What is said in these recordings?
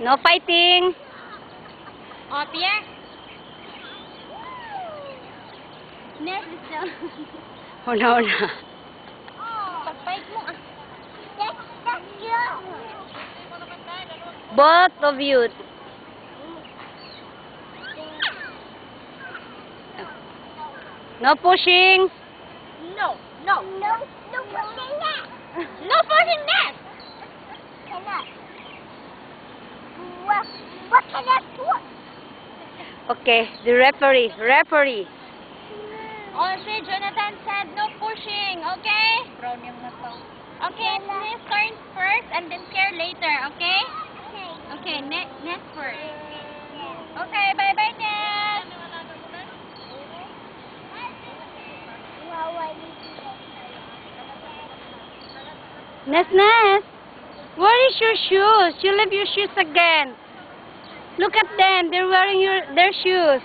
No fighting. O, Pierre. Next is the... Una. Pag-fight mo ah. That's you. Both of you. No pushing. No. No pushing that. No pushing that. Cannot. What can I put? Okay, the referee. Oh, si Jonathan said no pushing, okay? Brown yung mata. Okay, Ness turn first and then Pierre later, okay? Okay, Ness first. Okay, bye-bye, Ness. Ness. Where is your shoes? You leave your shoes again. Look at them. They're wearing their shoes.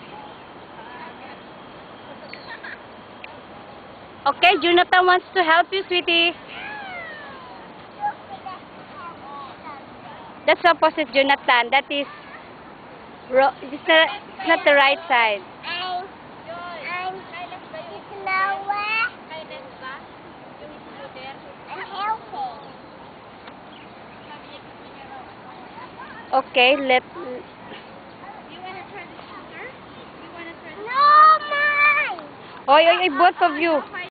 Okay, Jonathan wants to help you, sweetie. That's opposite Jonathan. That is... It's not the right side. I'm slower. I'm helping. Okay, let... You wanna try the scooter? No, mine! Oy, both of you.